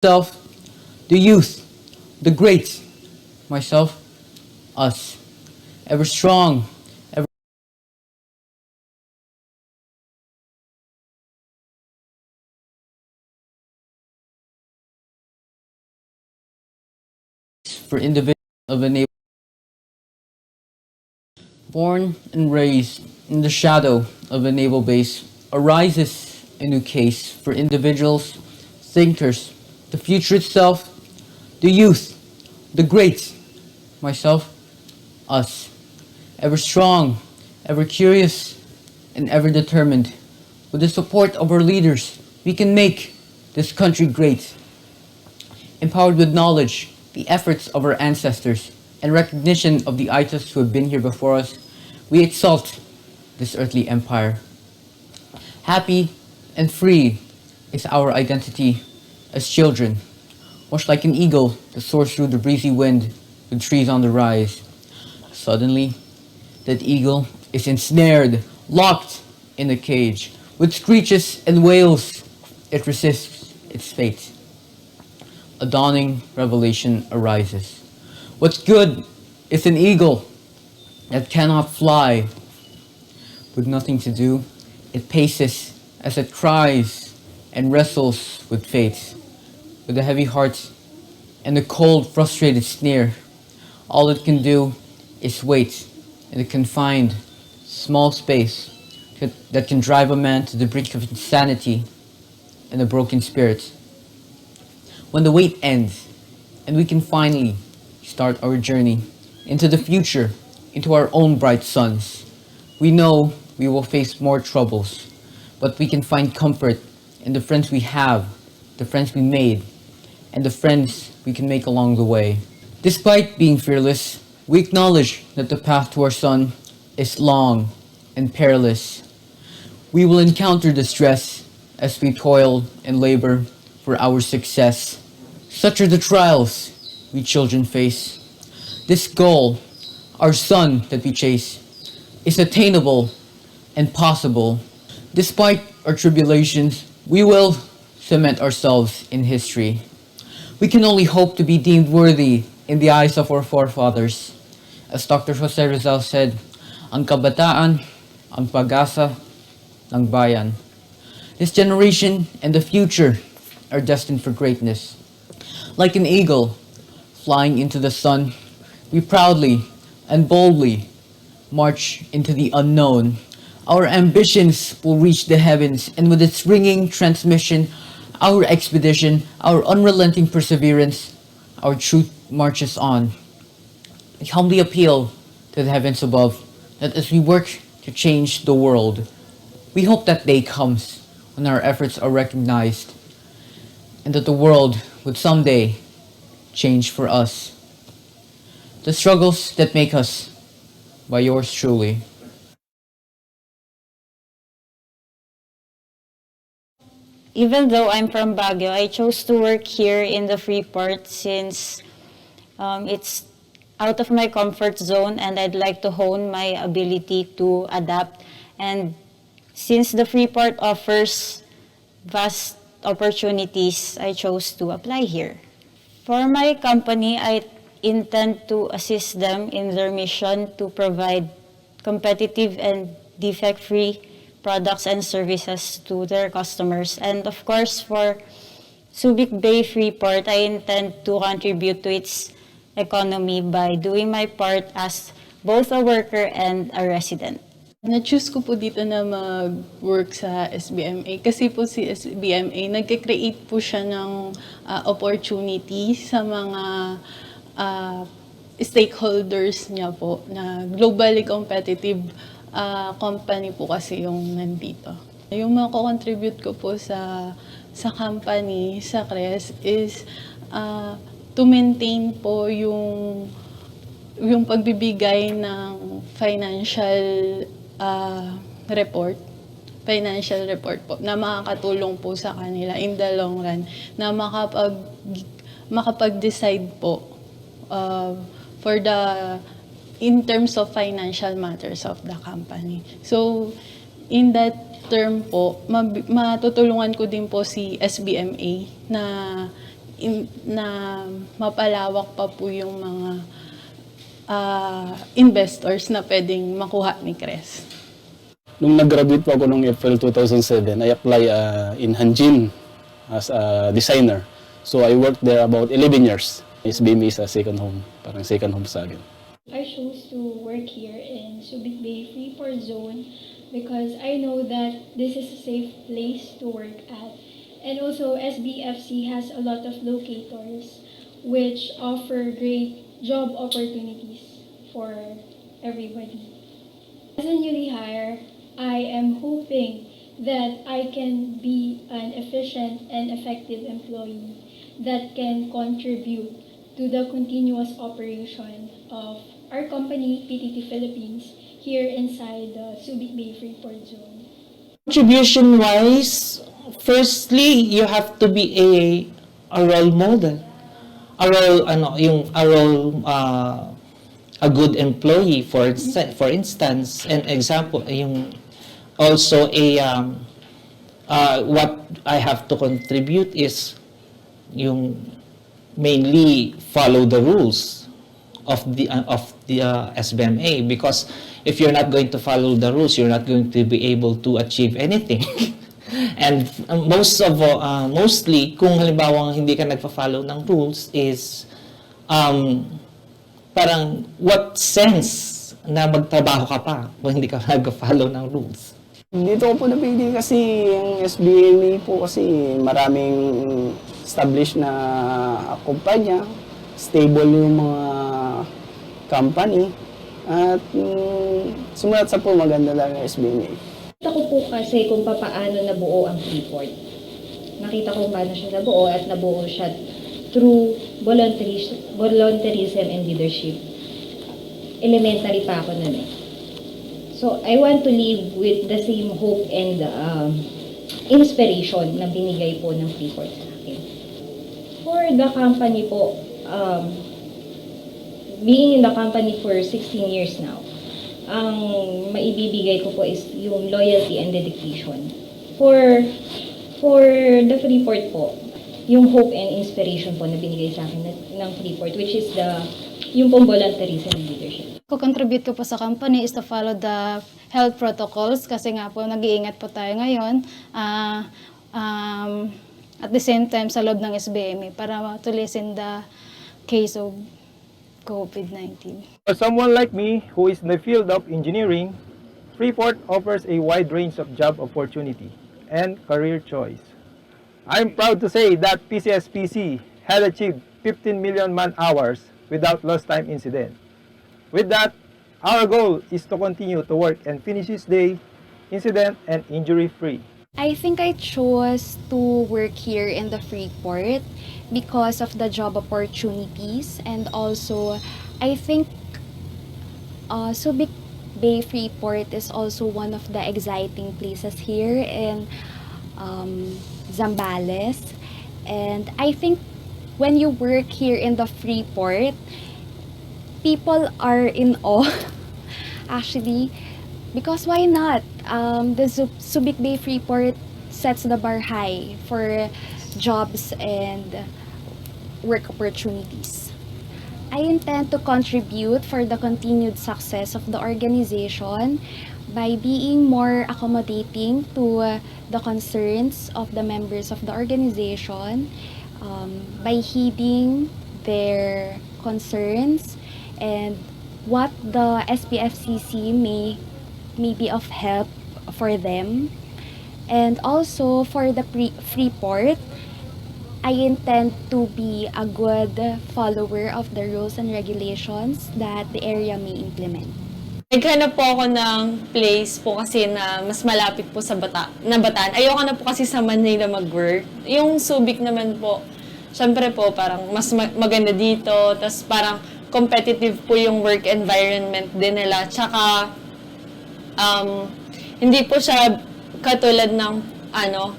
Self, the youth, the great, myself, us, ever strong, ever for individuals of a neighbor, born and raised in the shadow of a naval base, arises a new case for individuals, thinkers, the future itself, the youth, the great, myself, us, ever strong, ever curious, and ever determined. With the support of our leaders, we can make this country great. Empowered with knowledge, the efforts of our ancestors, and recognition of the idols who have been here before us, we exalt this earthly empire. Happy and free is our identity as children, much like an eagle that soars through the breezy wind with trees on the rise. Suddenly, that eagle is ensnared, locked in a cage. With screeches and wails, it resists its fate. A dawning revelation arises. What's good is an eagle that cannot fly. With nothing to do, it paces as it cries and wrestles with fate. With a heavy heart and a cold, frustrated sneer, all it can do is wait in a confined, small space that can drive a man to the brink of insanity and a broken spirit. When the wait ends and we can finally start our journey into the future, into our own bright suns, we know we will face more troubles, but we can find comfort in the friends we have, the friends we made, and the friends we can make along the way. Despite being fearless, we acknowledge that the path to our sun is long and perilous. We will encounter distress as we toil and labor for our success. Such are the trials we children face. This goal, our sun that we chase, is attainable and possible. Despite our tribulations, we will cement ourselves in history. We can only hope to be deemed worthy in the eyes of our forefathers. As Dr. Jose Rizal said, ang kabataan, ang pag-asa ng bayan. This generation and the future are destined for greatness. Like an eagle flying into the sun, we proudly and boldly march into the unknown. Our ambitions will reach the heavens, and with its ringing transmission, our expedition, our unrelenting perseverance, our truth marches on. I humbly appeal to the heavens above that as we work to change the world, we hope that day comes when our efforts are recognized and that the world would someday change for us. The struggles that make us, by yours truly. Even though I'm from Baguio, I chose to work here in the Freeport since it's out of my comfort zone and I'd like to hone my ability to adapt. And since the Freeport offers vast opportunities, I chose to apply here. For my company, I intend to assist them in their mission to provide competitive and defect-free products and services to their customers. And of course, for Subic Bay Freeport, I intend to contribute to its economy by doing my part as both a worker and a resident. Na-choose ko po dito na mag-work sa SBMA kasi po si SBMA nagke-create po siya ng opportunity sa mga stakeholders niya po na globally competitive company po kasi yung nandito. Yung mako-contribute ko po sa company, sa CRES is to maintain po yung pagbibigay ng financial report po na makakatulong po sa kanila in the long run na makapag-decide po in terms of financial matters of the company. So in that term po, matutulungan ko din po si SBMA na na mapalawak pa po yung mga investors na pwedeng makuha ni Cres. Nung nag-graduate po ako noong April 2007, I apply in Hanjin as a designer. So I worked there about 11 years. SBMA is a second home, parang second home sa akin. I chose to work here in Subic Bay Freeport Zone because I know that this is a safe place to work at. And also SBFC has a lot of locators which offer great job opportunities for everybody. As a newly hire, I am hoping that I can be an efficient and effective employee that can contribute to the continuous operation of our company, PTT Philippines, here inside the Subic Bay Freeport Zone. Contribution-wise, firstly, you have to be a role model. A good employee, for instance, an example, yung also what I have to contribute is yung mainly follow the rules of the SBMA, because if you're not going to follow the rules, you're not going to be able to achieve anything. And mostly, kung halimbawa hindi ka nagpa-follow ng rules is parang what sense na magtrabaho ka pa kung hindi ka nag-follow ng rules? Dito ko po napili kasi yung SBMA po kasi maraming established na kumpanya, stable yung mga company, at simulat sa po maganda lang yung SBMA. Nakita ko po kasi kung paano nabuo ang Freeport. Nakita ko paano siya nabuo at nabuo siya through volunteerism and leadership. Elementary pa ako nun eh. So, I want to live with the same hope and inspiration na binigay po ng Freeport sa akin. For the company po, being in the company for 16 years now, ang maibibigay ko po is yung loyalty and dedication. For the Freeport po, yung hope and inspiration po na binigay sa akin ng Freeport, which is yung pong volunteerism and leadership. Contribute ko po sa company is to follow the health protocols kasi nga po nag-iingat po tayo ngayon. At the same time sa loob ng SBMA para to lessen the case of COVID-19. For someone like me who is in the field of engineering, Freeport offers a wide range of job opportunity and career choice. I'm proud to say that PCSPC had achieved 15 million man-hours without lost time incident. With that, our goal is to continue to work and finish this day incident and injury-free. I think I chose to work here in the Freeport because of the job opportunities, and also I think Subic Bay Freeport is also one of the exciting places here in Zambales, and I think when you work here in the Freeport, people are in awe actually, because why not? The Subic Bay Freeport sets the bar high for jobs and work opportunities. I intend to contribute for the continued success of the organization by being more accommodating to the concerns of the members of the organization, by heeding their concerns and what the SPFCC may be of help for them. And also for the Freeport, I intend to be a good follower of the rules and regulations that the area may implement. Naghanap po ako ng place po kasi na mas malapit po sa Bataan. Ayoko na po kasi sa Manila mag-work. Yung Subic naman po, syempre po parang mas maganda dito, tas parang competitive po yung work environment din nila. Tsaka, hindi po siya katulad ng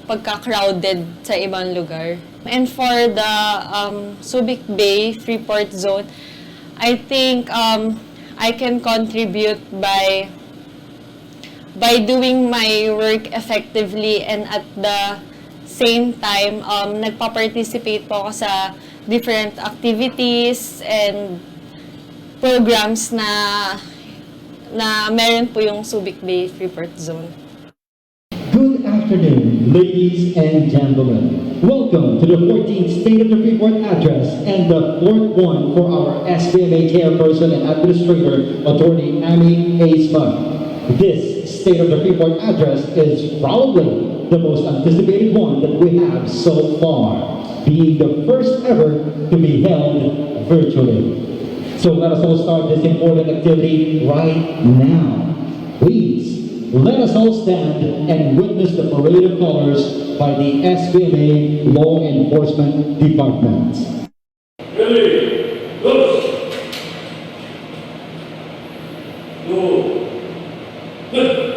pagka-crowded sa ibang lugar. And for the Subic Bay Freeport Zone, I think I can contribute by doing my work effectively and at the same time, nagpa-participate po ako sa different activities and programs na meron po yung Subic Bay Freeport Zone. Good afternoon, ladies and gentlemen. Welcome to the 14th State of the Freeport Address and the fourth one for our SBMA Chairperson and Administrator, Attorney Amy A. Smug. This State of the Freeport Address is probably the most anticipated one that we have so far, being the first ever to be held virtually. So let us all start this important activity right now. Please, let us all stand and witness the parade of colors by the SBMA Law Enforcement Department. Ready, go! Good.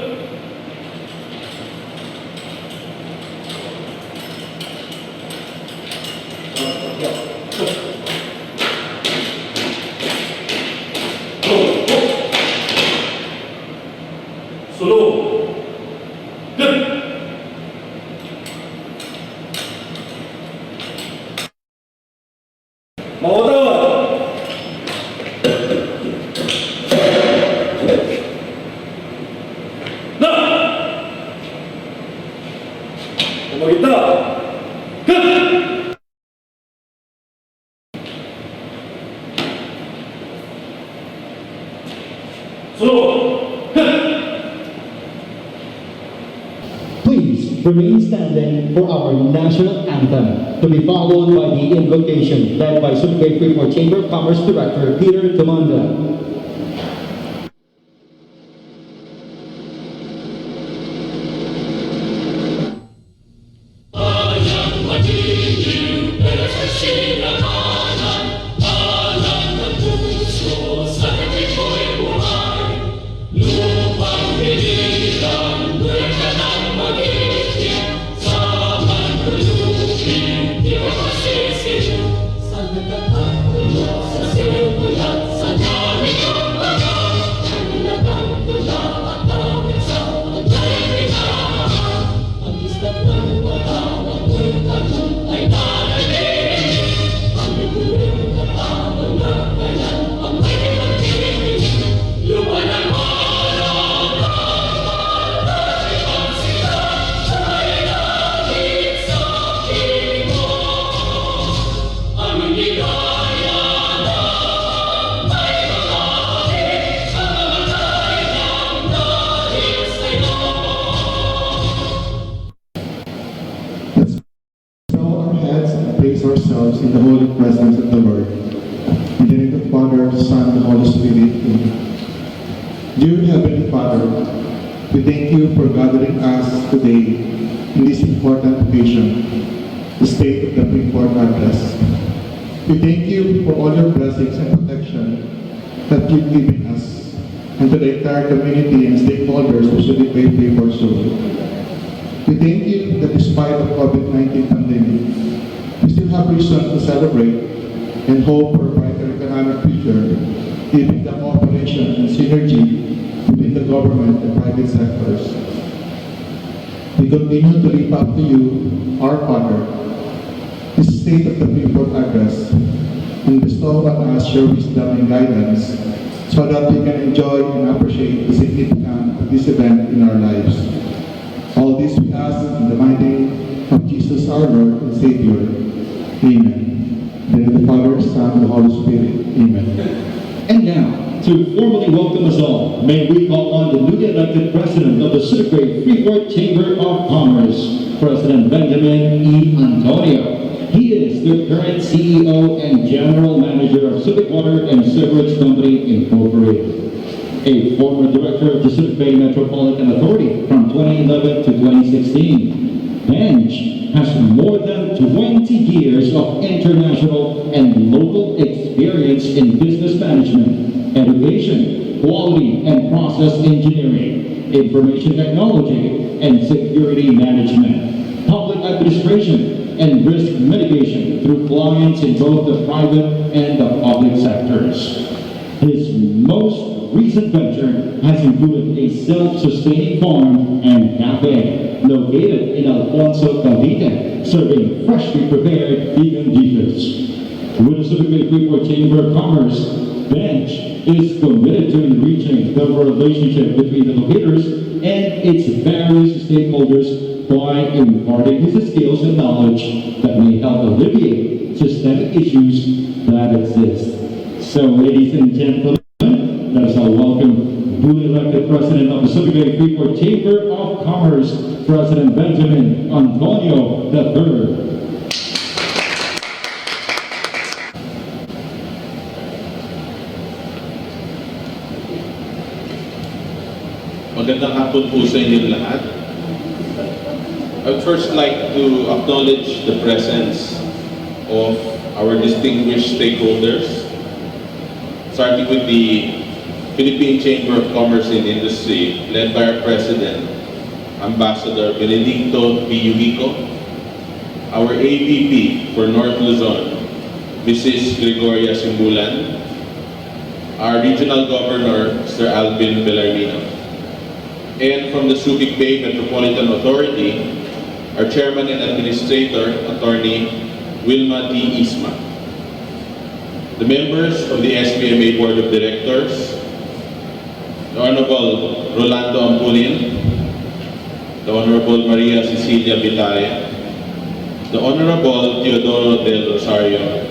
Slow. Good. Mawatawa. Na. Kumagita. Good. Slow. Please remain standing for our national anthem, to be followed by the invocation led by Subic Bay Freeport Chamber of Commerce Director Peter Tamanda. Ourselves in the holy presence of the Lord. In the name of the Father, the Son, and the Holy Spirit. Amen. Dear Heavenly Father, we thank you for gathering us today in this important occasion, the State of the Freeport Address. We thank you for all your blessings and protection that you've given us and to the entire community and stakeholders of Subic Bay Freeport Zone. We thank you that despite the COVID-19 pandemic, we still have reason to celebrate and hope for a brighter economic future, given the cooperation and synergy between the government and private sectors. We continue to lift up to you, our Father, this State of the Freeport Address, and bestow on us your wisdom and guidance so that we can enjoy and appreciate the significance of this event in our lives. All this we ask in the mighty name of Jesus our Lord and Savior. Amen. In the name of the Father, Son, and the Holy Spirit. Amen. And now, to formally welcome us all, may we call on the newly elected President of the Subic Bay Freeport Chamber of Commerce, President Benjamin E. Antonio. He is the current CEO and General Manager of Subic Water and Sewerage Company Incorporated, a former Director of the Subic Bay Metropolitan Authority from 2011 to 2016. Benj has more than 20 years of international and local experience in business management, education, quality and process engineering, information technology and security management, public administration and risk mitigation through clients in both the private and the public sectors. His most recent venture has included a self-sustaining farm and cafe located in Alfonso, Cavite, serving freshly prepared vegan dishes. With the Subic Bay Freeport Chamber of Commerce, Bench is committed to enriching the relationship between the locators and its various stakeholders by imparting his skills and knowledge that may help alleviate systemic issues that exist. So, ladies and gentlemen, let us all welcome duly elected President of the Subic Bay Freeport Chamber of Commerce, President Benjamin Antonio III. Magandang hapon po sa inyo lahat. I would first like to acknowledge the presence of our distinguished stakeholders, starting with the Philippine Chamber of Commerce and Industry, led by our President, Ambassador Benedicto P. Yubico, our AVP for North Luzon, Mrs. Gregoria Simbulan, our Regional Governor, Mr. Alvin Bellarmino, and from the Subic Bay Metropolitan Authority, our Chairman and Administrator, Attorney Wilma D. Isma, the members of the SBMA Board of Directors, the Honorable Rolando Ampulin, the Honorable Maria Cecilia Vitale, the Honorable Teodoro del Rosario,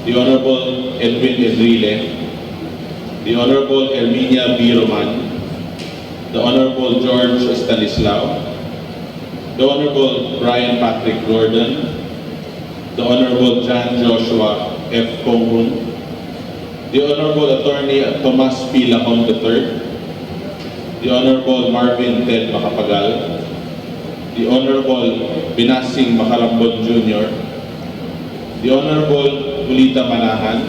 the Honorable Edwin Edrile, the Honorable Herminia B. Roman, the Honorable George Stanislao, the Honorable Brian Patrick Gordon, the Honorable John Joshua F. Kongun, the Honorable Attorney Tomas P. Lacon III, the Honorable Marvin Ted Macapagal, the Honorable Binasing Macarambon Jr., the Honorable Julita Manahan,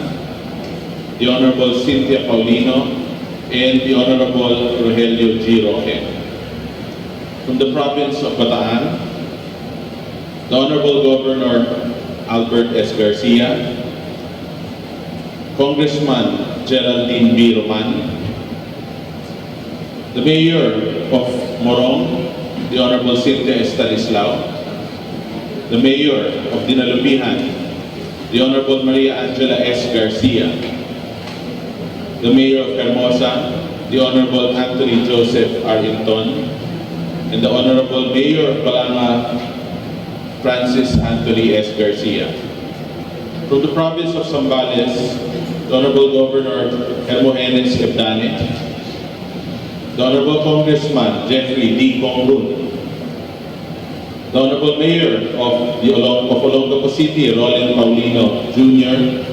the Honorable Cynthia Paulino, and the Honorable Rogelio G. Roque. From the province of Bataan, the Honorable Governor Albert S. Garcia, Congressman Geraldine B. Roman, the Mayor of Morong, the Honorable Cynthia Estanislao, the Mayor of Dinalupihan, the Honorable Maria Angela S. Garcia, the Mayor of Hermosa, the Honorable Anthony Joseph Arlington, and the Honorable Mayor of Balanga, Francis Anthony S. Garcia. From the province of Zambales, the Honorable Governor Hermogenes Ebdane, the Honorable Congressman Jeffrey D. Congrun, the Honorable Mayor of Olongapo City, Roland Paulino Jr.,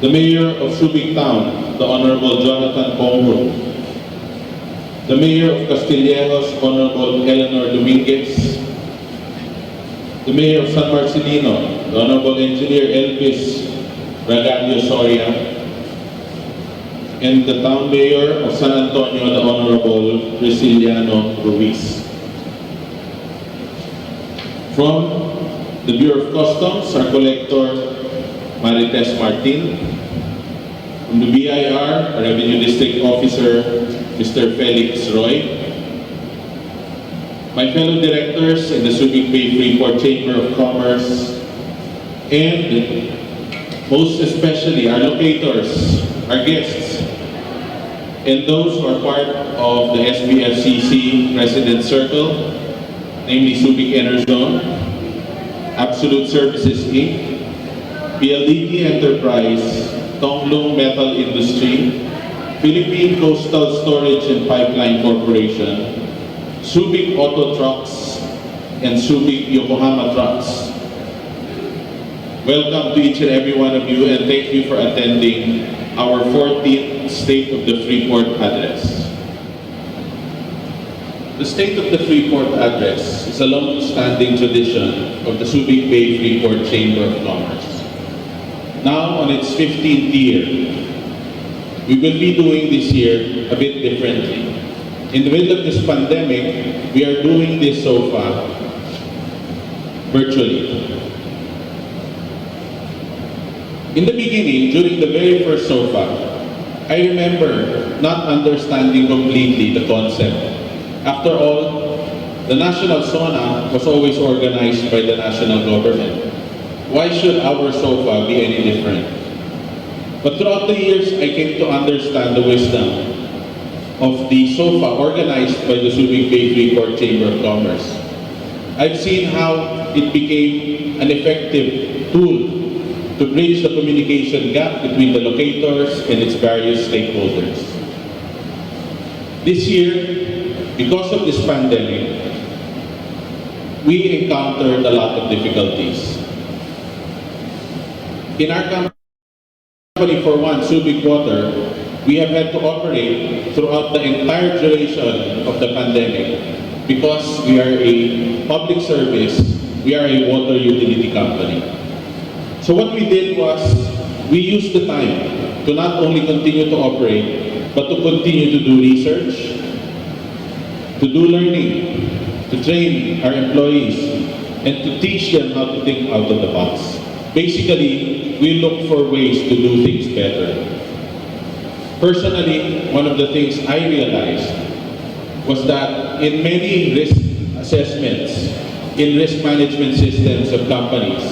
the Mayor of Subic Town, the Honorable Jonathan Congrun, the Mayor of Castillejos, Honorable Eleanor Dominguez, the Mayor of San Marcelino, the Honorable Engineer Elvis Ragalio Soria, and the Town Mayor of San Antonio, the Honorable Prisciliano Ruiz. From the Bureau of Customs, our Collector Marites Martin. From the BIR, our Revenue District Officer, Mr. Felix Roy. My fellow directors in the Subic Bay Freeport Chamber of Commerce, and most especially our locators, our guests, and those who are part of the SBFCC President Circle, namely Subic Enerzone, Absolute Services Inc., PLDT Enterprise, Tonglong Metal Industry, Philippine Coastal Storage and Pipeline Corporation, Subic Auto Trucks, and Subic Yokohama Trucks. Welcome to each and every one of you, and thank you for attending our 14th State of the Freeport Address. The State of the Freeport Address is a long-standing tradition of the Subic Bay Freeport Chamber of Commerce. Now on its 15th year, we will be doing this year a bit differently. In the middle of this pandemic, we are doing this so far virtually. In the beginning, during the very first SOFA, I remember not understanding completely the concept. After all, the National SONA was always organized by the national government. Why should our SOFA be any different? But throughout the years, I came to understand the wisdom of the SOFA organized by the Subic Bay Freeport Chamber of Commerce. I've seen how it became an effective tool to bridge the communication gap between the locators and its various stakeholders. This year, because of this pandemic, we encountered a lot of difficulties. In our company, for one, Subic Water, we have had to operate throughout the entire duration of the pandemic because we are a public service, we are a water utility company. So what we did was, we used the time to not only continue to operate, but to continue to do research, to do learning, to train our employees, and to teach them how to think out of the box. Basically, we look for ways to do things better. Personally, one of the things I realized was that in many risk assessments, in risk management systems of companies,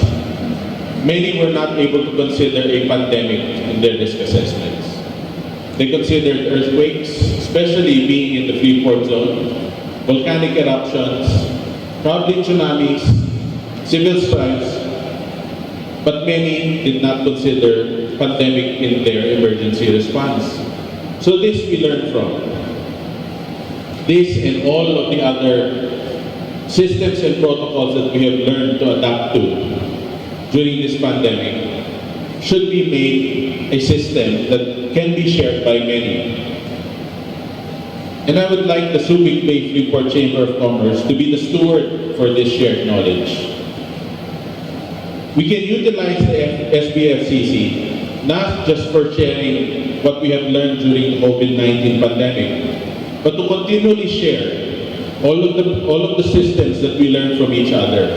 many were not able to consider a pandemic in their risk assessments. They considered earthquakes, especially being in the Freeport zone, volcanic eruptions, probably tsunamis, civil strikes, but many did not consider pandemic in their emergency response. So this we learned from. This and all of the other systems and protocols that we have learned to adapt to during this pandemic should be made a system that can be shared by many. And I would like the Subic Bay Freeport Chamber of Commerce to be the steward for this shared knowledge. We can utilize the SBFCC not just for sharing what we have learned during the COVID-19 pandemic, but to continually share all of the systems that we learn from each other.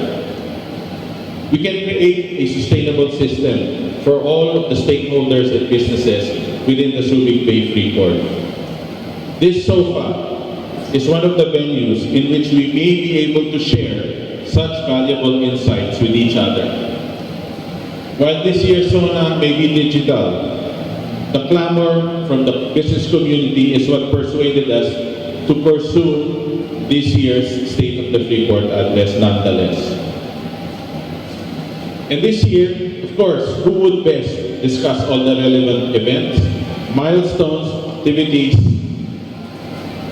We can create a sustainable system for all of the stakeholders and businesses within the Subic Bay Freeport. This SOFA is one of the venues in which we may be able to share such valuable insights with each other. While this year's SONA may be digital, the clamor from the business community is what persuaded us to pursue this year's State of the Freeport address nonetheless. And this year, of course, who would best discuss all the relevant events, milestones, activities,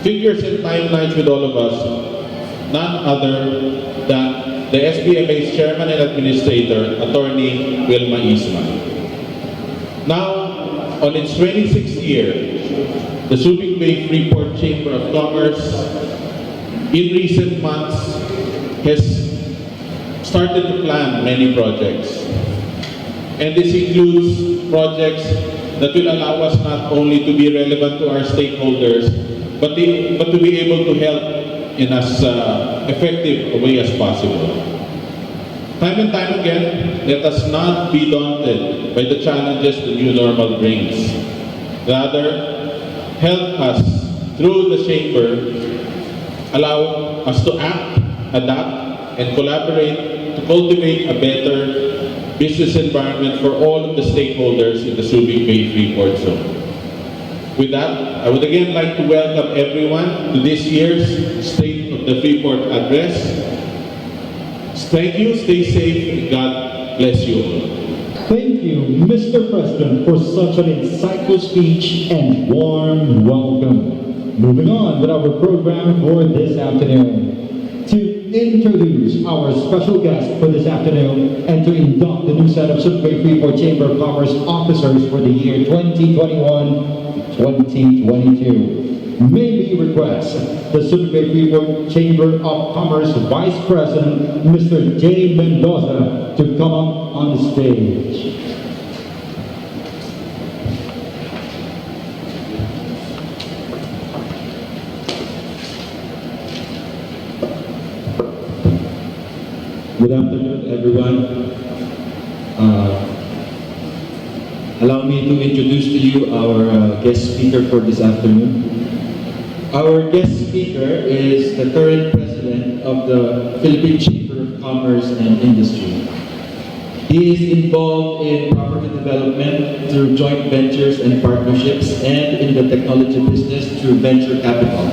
figures and timelines with all of us, none other than the SBMA's Chairman and Administrator, Attorney Wilma Isma. Now, on its 26th year, the Subic Bay Freeport Chamber of Commerce in recent months has started to plan many projects. And this includes projects that will allow us not only to be relevant to our stakeholders, but to be able to help in as effective a way as possible. Time and time again, let us not be daunted by the challenges the new normal brings. Rather, help us through the chamber, allow us to act, adapt, and collaborate to cultivate a better business environment for all of the stakeholders in the Subic Bay Freeport zone. With that, I would again like to welcome everyone to this year's State of the Freeport address. Thank you, stay safe, and God bless you all. Thank you, Mr. President, for such an insightful speech and warm welcome. Moving on with our program for this afternoon. To introduce our special guest for this afternoon and to induct the new set of Subic Bay Freeport Chamber of Commerce officers for the year 2021-2022. May we request the Subic Bay Freeport Chamber of Commerce Vice President, Mr. J. Mendoza, to come up on the stage. Good afternoon, everyone. Allow me to introduce to you our guest speaker for this afternoon. Our guest speaker is the current president of the Philippine Chamber of Commerce and Industry. He is involved in property development through joint ventures and partnerships, and in the technology business through venture capital.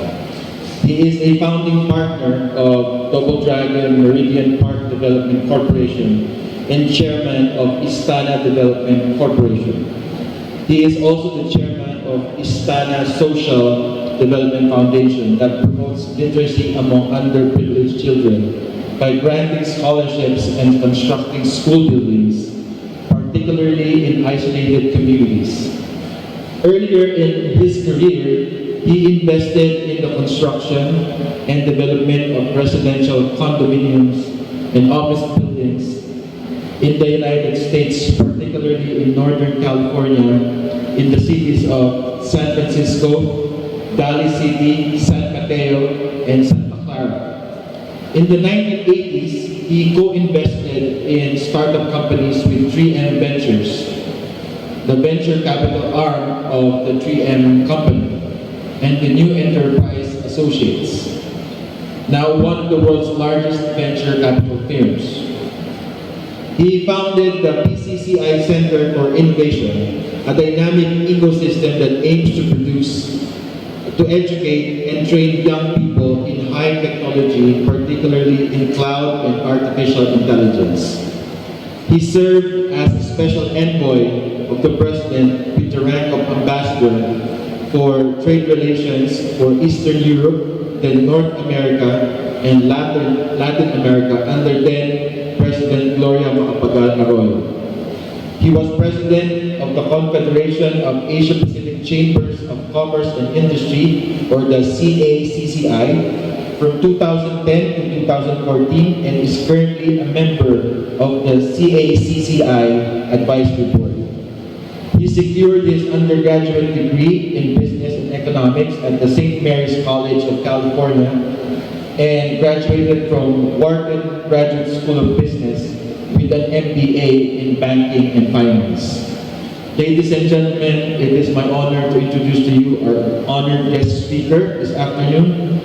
He is a founding partner of Double Dragon Meridian Park Development Corporation and chairman of Istana Development Corporation. He is also the chairman of Istana Social Development Foundation that promotes literacy among underprivileged children by granting scholarships and constructing school buildings, particularly in isolated communities. Earlier in his career, he invested in the construction and development of residential condominiums and office buildings in the United States, particularly in Northern California, in the cities of San Francisco, Daly City, San Mateo, and Santa Clara. In the 1980s, he co-invested in startup companies with 3M Ventures, the venture capital arm of the 3M company, and the New Enterprise Associates, now one of the world's largest venture capital firms. He founded the Pcci Center for Innovation, a dynamic ecosystem that aims to educate and train young people in high technology, particularly in cloud and artificial intelligence. He served as a special envoy of the President with the rank of Ambassador for Trade Relations for Eastern Europe, then North America, and Latin America under then President Gloria Macapagal Arroyo. He was president of the Confederation of Asia Pacific Chambers of Commerce and Industry, or the CACCI, from 2010 to 2014, and is currently a member of the CACCI Advisory Board. He secured his undergraduate degree in Business and Economics at the St. Mary's College of California and graduated from Wharton Graduate School of Business with an MBA in Banking and Finance. Ladies and gentlemen, it is my honor to introduce to you our honored guest speaker this afternoon,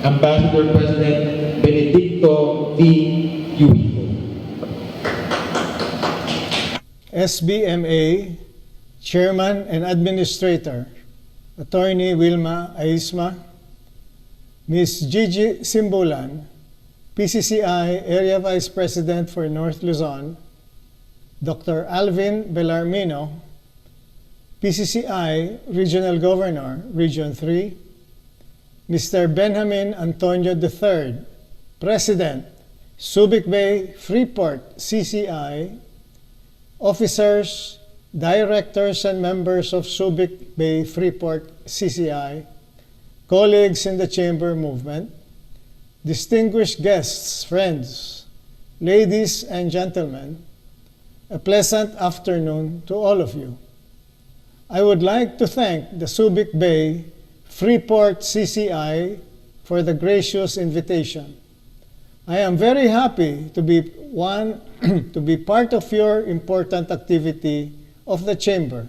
Ambassador President Benedicto V. Yuico. SBMA Chairman and Administrator, Attorney Wilma Aisma, Ms. Gigi Simbulan, PCCI Area Vice President for North Luzon, Dr. Alvin Bellarmino, PCCI Regional Governor, Region 3, Mr. Benjamin Antonio III, President, Subic Bay Freeport CCI, officers, directors, and members of Subic Bay Freeport CCI, colleagues in the Chamber Movement, distinguished guests, friends, ladies and gentlemen, a pleasant afternoon to all of you. I would like to thank the Subic Bay Freeport CCI for the gracious invitation. I am very happy to be to be part of your important activity of the Chamber,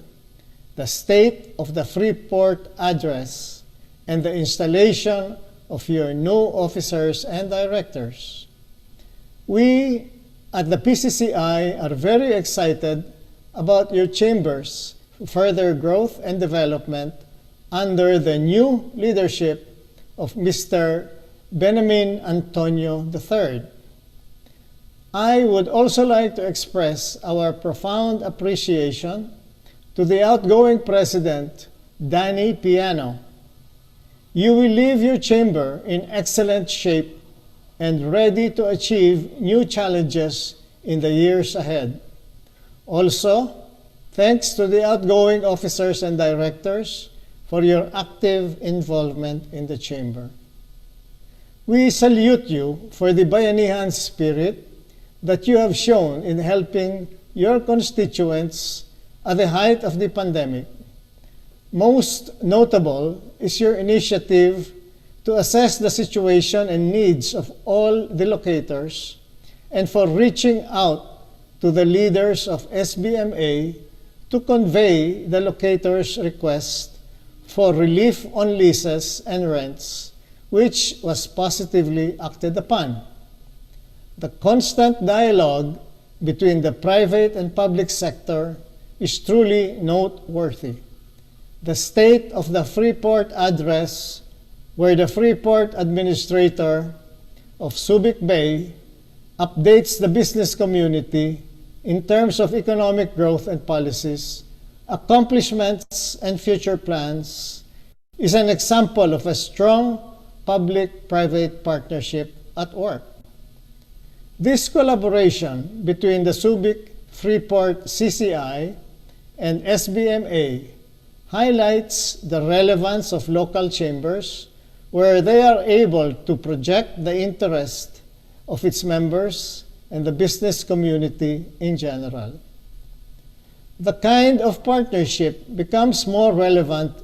the State of the Freeport Address, and the installation of your new officers and directors. We at the PCCI are very excited about your chamber's further growth and development under the new leadership of Mr. Benjamin Antonio III. I would also like to express our profound appreciation to the outgoing President, Danny Piano. You will leave your chamber in excellent shape and ready to achieve new challenges in the years ahead. Also, thanks to the outgoing officers and directors for your active involvement in the chamber. We salute you for the Bayanihan spirit that you have shown in helping your constituents at the height of the pandemic. Most notable is your initiative to assess the situation and needs of all the locators and for reaching out to the leaders of SBMA to convey the locator's request for relief on leases and rents, which was positively acted upon. The constant dialogue between the private and public sector is truly noteworthy. The State of the Freeport address, where the Freeport administrator of Subic Bay updates the business community in terms of economic growth and policies, accomplishments, and future plans, is an example of a strong public-private partnership at work. This collaboration between the Subic Freeport CCI and SBMA highlights the relevance of local chambers where they are able to project the interest of its members and the business community in general. The kind of partnership becomes more relevant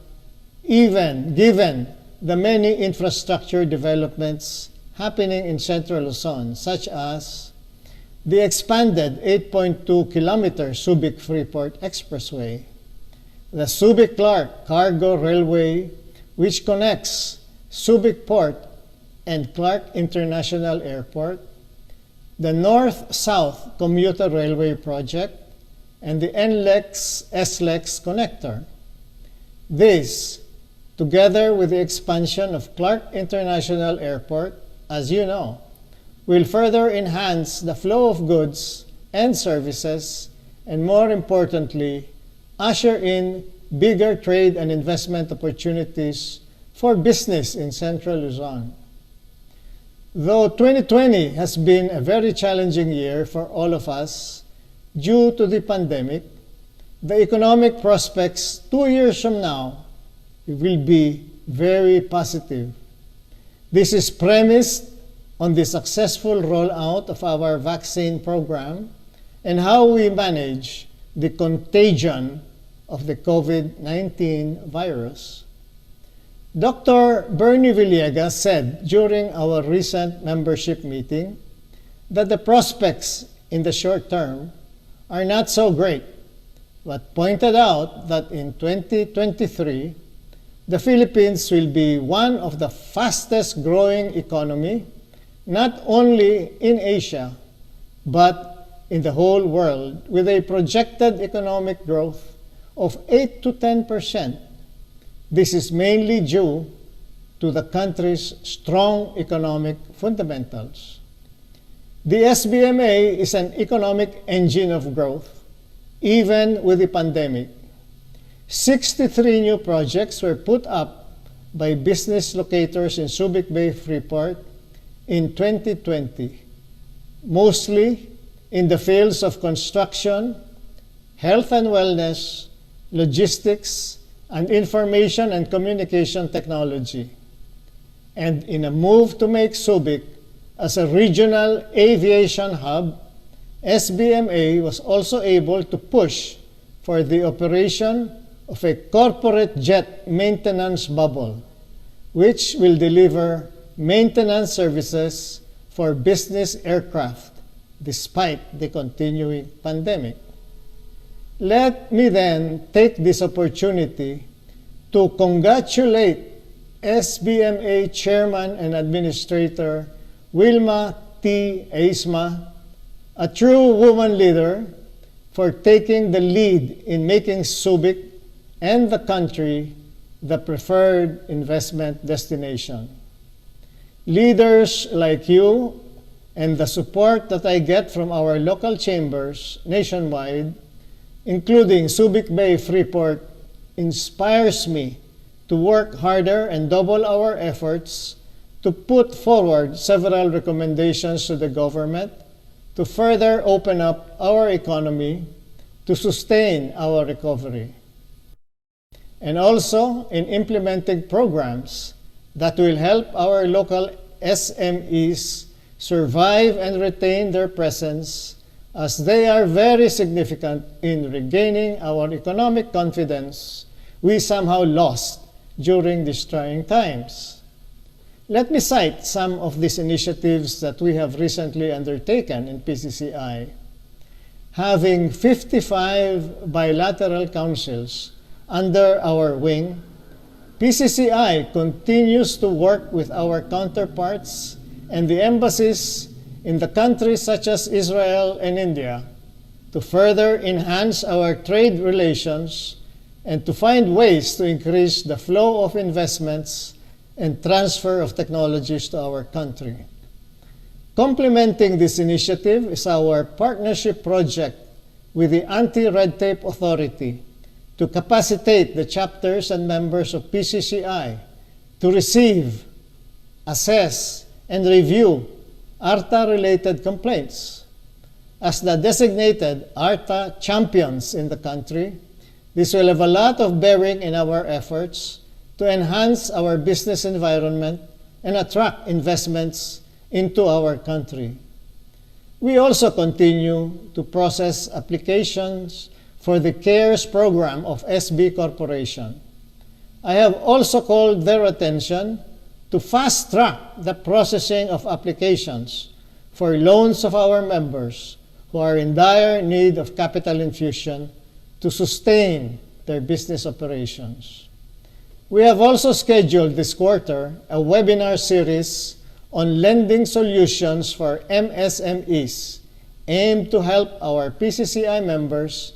even given the many infrastructure developments happening in Central Luzon, such as the expanded 8.2-kilometer Subic-Freeport Expressway, the Subic-Clark Cargo Railway, which connects Subic Port and Clark International Airport, the North-South Commuter Railway Project, and the NLEX-SLEX connector. This, together with the expansion of Clark International Airport, as you know, will further enhance the flow of goods and services, and more importantly, usher in bigger trade and investment opportunities for business in Central Luzon. Though 2020 has been a very challenging year for all of us due to the pandemic, the economic prospects 2 years from now will be very positive. This is premised on the successful rollout of our vaccine program and how we manage the contagion of the COVID-19 virus. Dr. Bernie Villegas said during our recent membership meeting that the prospects in the short term are not so great, but pointed out that in 2023, the Philippines will be one of the fastest growing economy, not only in Asia, but in the whole world, with a projected economic growth of 8 to 10%. This is mainly due to the country's strong economic fundamentals. The SBMA is an economic engine of growth, even with the pandemic. 63 new projects were put up by business locators in Subic Bay Freeport in 2020, mostly in the fields of construction, health and wellness, logistics, and information and communication technology. And in a move to make Subic as a regional aviation hub, SBMA was also able to push for the operation of a corporate jet maintenance bubble, which will deliver maintenance services for business aircraft despite the continuing pandemic. Let me then take this opportunity to congratulate SBMA Chairman and Administrator Wilma T. Aisma, a true woman leader, for taking the lead in making Subic and the country the preferred investment destination. Leaders like you and the support that I get from our local chambers nationwide, including Subic Bay Freeport, inspires me to work harder and double our efforts to put forward several recommendations to the government to further open up our economy to sustain our recovery. And also in implementing programs that will help our local SMEs survive and retain their presence, as they are very significant in regaining our economic confidence we somehow lost during these trying times. Let me cite some of these initiatives that we have recently undertaken in PCCI. having 55 bilateral councils under our wing, PCCI continues to work with our counterparts and the embassies in the countries such as Israel and India to further enhance our trade relations and to find ways to increase the flow of investments and transfer of technologies to our country. Complementing this initiative is our partnership project with the Anti-Red Tape Authority to capacitate the chapters and members of PCCI to receive, assess, and review ARTA-related complaints. As the designated ARTA champions in the country, this will have a lot of bearing in our efforts to enhance our business environment and attract investments into our country. We also continue to process applications for the CARES program of SB Corporation. I have also called their attention to fast-track the processing of applications for loans of our members who are in dire need of capital infusion to sustain their business operations. We have also scheduled this quarter a webinar series on lending solutions for MSMEs aimed to help our PCCI members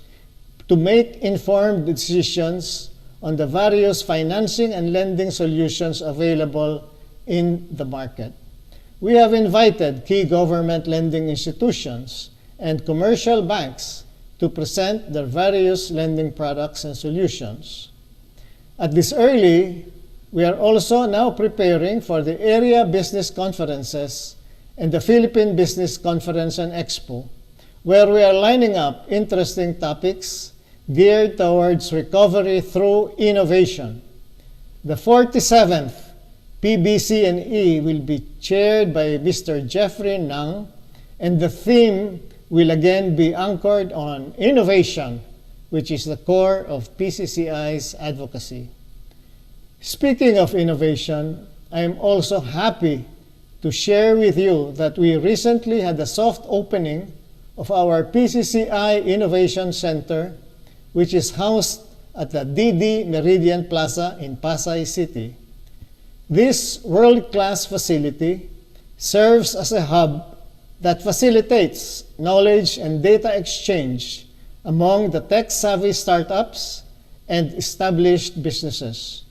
to make informed decisions on the various financing and lending solutions available in the market. We have invited key government lending institutions and commercial banks to present their various lending products and solutions. At this early, we are also now preparing for the area business conferences and the Philippine Business Conference and Expo, where we are lining up interesting topics geared towards recovery through innovation. The 47th PBC&E will be chaired by Mr. Jeffrey Nang, and the theme will again be anchored on innovation, which is the core of PCCI's advocacy. Speaking of innovation, I am also happy to share with you that we recently had a soft opening of our PCCI Innovation Center, which is housed at the DD Meridian Plaza in Pasay City. This world-class facility serves as a hub that facilitates knowledge and data exchange among the tech-savvy startups and established businesses.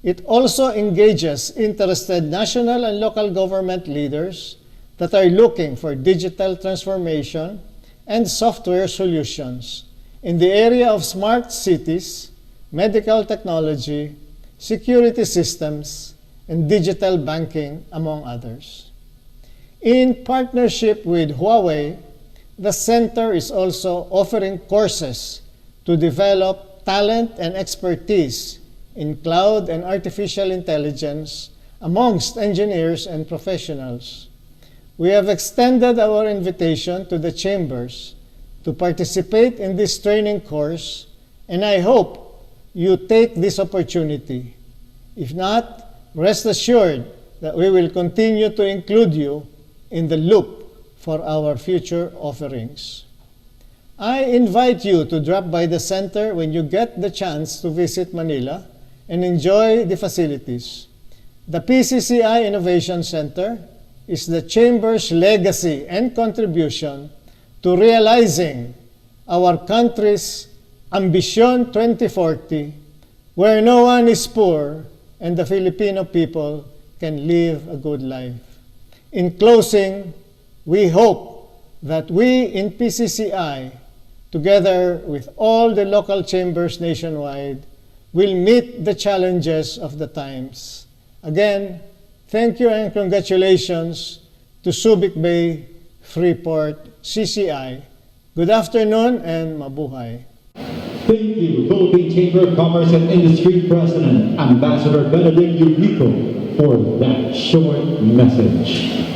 It also engages interested national and local government leaders that are looking for digital transformation and software solutions in the area of smart cities, medical technology, security systems, and digital banking, among others. In partnership with Huawei, the center is also offering courses to develop talent and expertise in cloud and artificial intelligence amongst engineers and professionals. We have extended our invitation to the chambers to participate in this training course, and I hope you take this opportunity. If not, rest assured that we will continue to include you in the loop for our future offerings. I invite you to drop by the center when you get the chance to visit Manila and enjoy the facilities. The PCCI Innovation Center is the Chamber's legacy and contribution to realizing our country's Ambition 2040, where no one is poor and the Filipino people can live a good life. In closing, we hope that we in PCCI, together with all the local chambers nationwide, will meet the challenges of the times. Again, thank you and congratulations to Subic Bay, Freeport, CCI. Good afternoon and mabuhay. Thank you, Philippine Chamber of Commerce and Industry President, Ambassador Benedict Ubico, for that short message.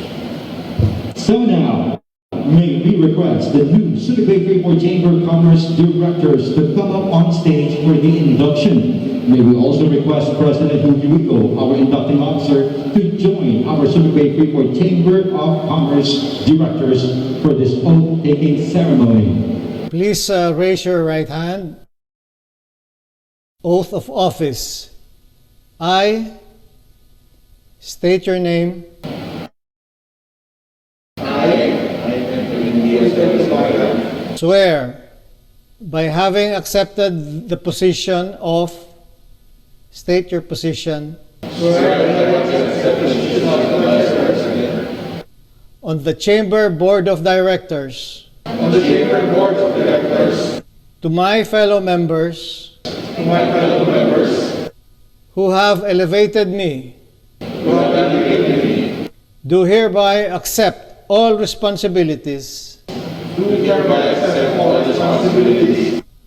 So now, may we request the new Subic Bay Freeport Chamber of Commerce directors to come up on stage for the induction. May we also request President Ubico, our inducting officer, to join our Subic Bay Freeport Chamber of Commerce directors for this oath-taking ceremony. Please raise your right hand. Oath of office. I state your name. Swear by having accepted the position of, state your position, on the Chamber Board of Directors, to my fellow members, who have elevated me, do hereby accept all responsibilities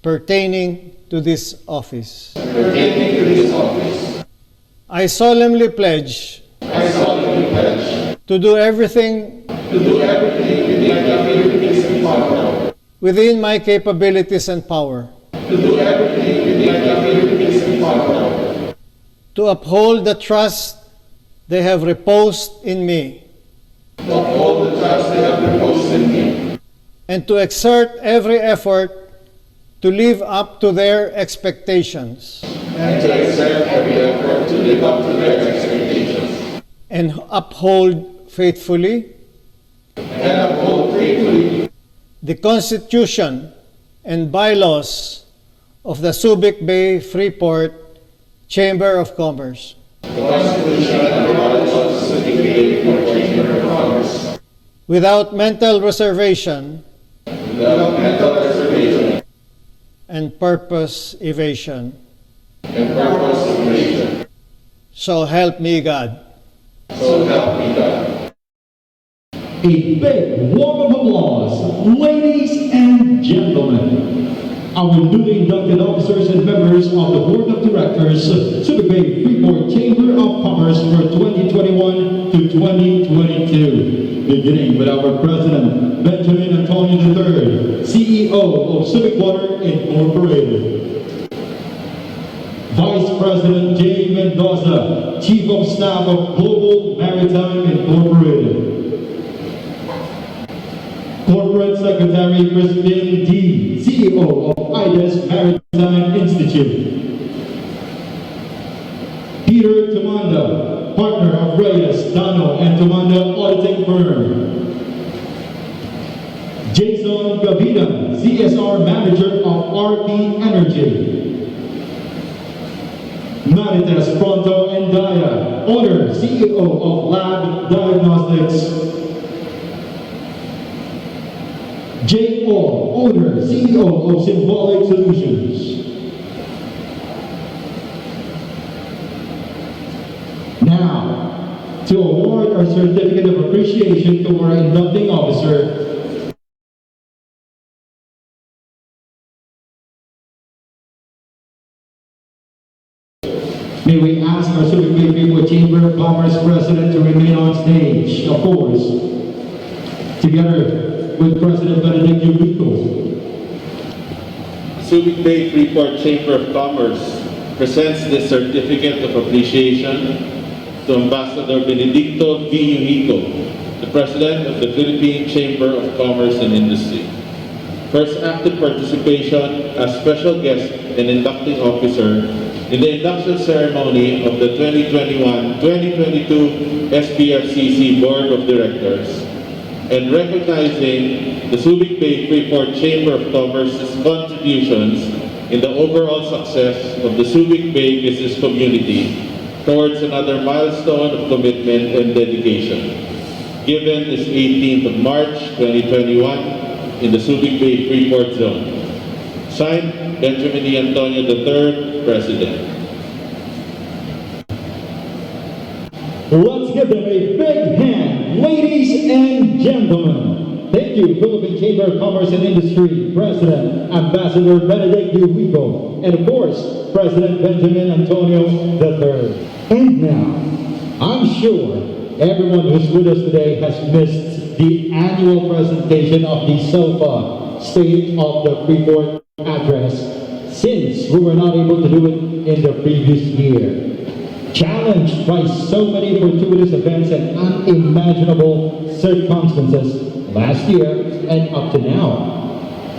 pertaining to this office. I solemnly pledge to do everything within my capabilities and power to uphold the trust they have reposed in me, and to exert every effort to live up to their expectations, and uphold faithfully the Constitution and bylaws of the Subic Bay Freeport Chamber of Commerce, without mental reservation and purpose evasion. So help me God. A big warm of applause, ladies and gentlemen. Our newly inducted officers and members of the Board of Directors, Subic Bay Freeport Chamber of Commerce for 2021 to 2022. Beginning with our President, Benjamin Antonio III, CEO of Subic Water Incorporated. Vice President Jay Mendoza, Chief of Staff of Global Maritime Incorporated. Corporate Secretary Crispin D, CEO of IDES Maritime Institute. Peter Tumanda, partner of Reyes, Dano, and Tumanda Auditing Firm. Jason Gavina, CSR Manager of RP Energy. Marites Pronto and Daya, owner, CEO of Lab Diagnostics. Jay Orr, owner, CEO of Symbolic Solutions. Now, to award our certificate of appreciation to our inducting officer, may we ask our Subic Bay Freeport Chamber of Commerce President to remain on stage, of course, together with President Benedict Ubico. Subic Bay Freeport Chamber of Commerce presents this certificate of appreciation to Ambassador Benedicto V. Ubico, the President of the Philippine Chamber of Commerce and Industry. First active participation as special guest and inducting officer in the induction ceremony of the 2021-2022 SPFCC Board of Directors, and recognizing the Subic Bay Freeport Chamber of Commerce's contributions in the overall success of the Subic Bay business community towards another milestone of commitment and dedication. Given this 18th of March 2021 in the Subic Bay Freeport Zone. Signed, Benjamin E. Antonio III, President. Let's give them a big hand, ladies and gentlemen. Thank you, Philippine Chamber of Commerce and Industry President, Ambassador Benedict Ubico, and of course, President Benjamin Antonio III. And now, I'm sure everyone who's with us today has missed the annual presentation of the SOFA State of the Freeport Address, since we were not able to do it in the previous year. Challenged by so many fortuitous events and unimaginable circumstances last year and up to now,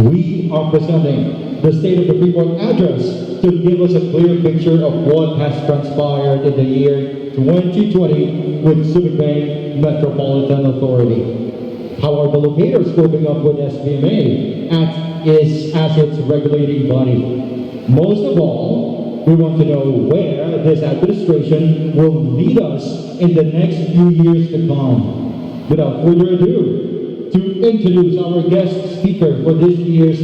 We are presenting the State of the Freeport address to give us a clear picture of what has transpired in the year 2020 with Subic Bay Metropolitan Authority. How are the locators coping up with SBMA as its regulating body? Most of all, we want to know where this administration will lead us in the next few years to come. Without further ado, to introduce our guest speaker for this year's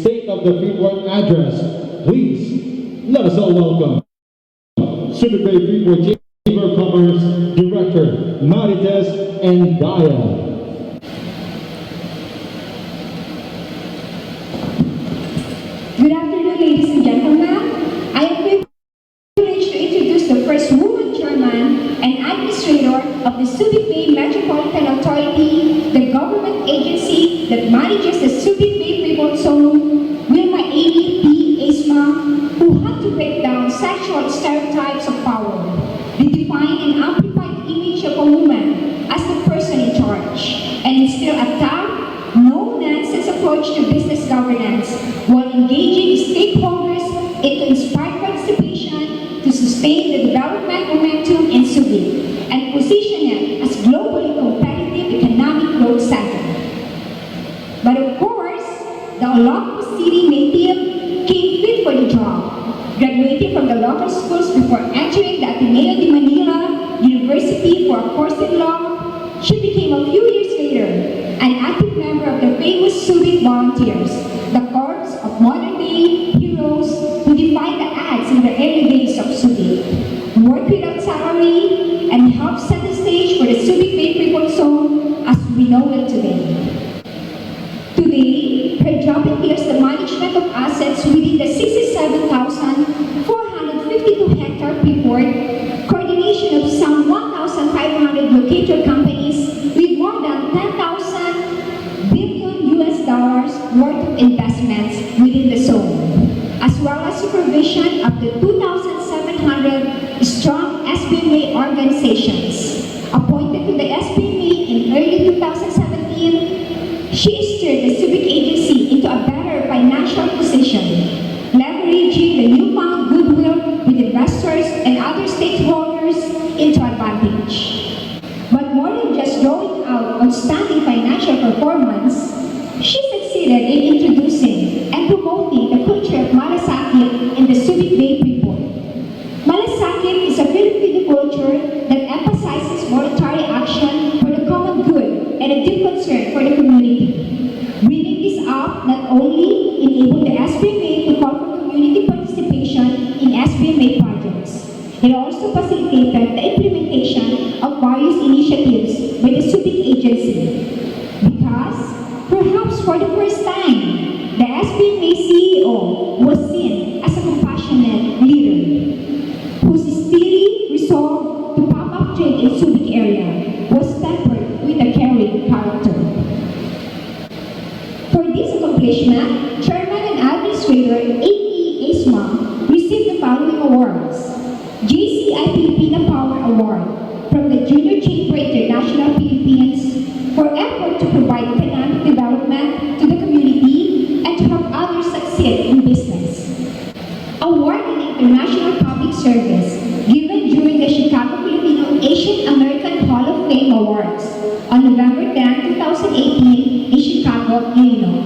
State of the Freeport address, please let us all welcome Subic Bay Freeport Chamber of Commerce Director Marites Endaya. Good afternoon, ladies and gentlemen. I am privileged to introduce the first woman chairman and administrator of the Subic Bay Metropolitan Authority, the government agency that manages the Subic Bay Freeport Zone, Wilma Amy P. Spma, who had to break down sexual stereotypes of power, redefine an amplified image of a woman as the person in charge, and instill a tough, no-nonsense approach to business governance while engaging stakeholders into inspired participation to sustain the development momentum in Subic and position it as globally competitive economic growth center. But of course, the Olongapo City native came fit for the job, graduating from the local schools before entering the Ateneo de Manila University for a course in law. She became a few years later an active member of the famous Subic Volunteers, the corps of modern-day heroes who defied the odds in the early days of Subic, worked without salary, and helped set the stage for the Subic Bay Freeport Zone as we know it today. Today, her job entails the management of assets within the 67,452 hectare Freeport, coordination of some 1,500 locator companies with more than 10,000 billion US dollars worth of investments within the zone, as well as supervision of the 2,700 strong SBMA organizations. Appointed to the SBMA in early 2017, she steered the Subic agency into a better financial position, leveraging the newfound goodwill with investors and other stakeholders into advantage. But more than just drawing out outstanding financial performance, she succeeded in introducing and promoting the culture of malasakit in the Subic Bay Freeport. Malasakit is a Filipino culture that emphasizes voluntary action for the common good and a deep concern for the community. Bringing this up not only enabled the SBMA to call for community participation in SBMA projects, it also facilitated the implementation of various initiatives by the Subic agency. Because, perhaps for the first time, the SBMA CEO was seen as a compassionate leader, whose steely resolve to pump up trade in Subic area was tempered with a caring character. For this accomplishment, Chairman and Administrator A.P. Spma received the following awards: JCI Filipina Power Award from the Junior Chamber International Philippines for effort to provide economic development to the community and to help others succeed in business. Award in International Public Service given during the Chicago Filipino Asian American Hall of Fame Awards on November 10, 2018 in Chicago, Illinois.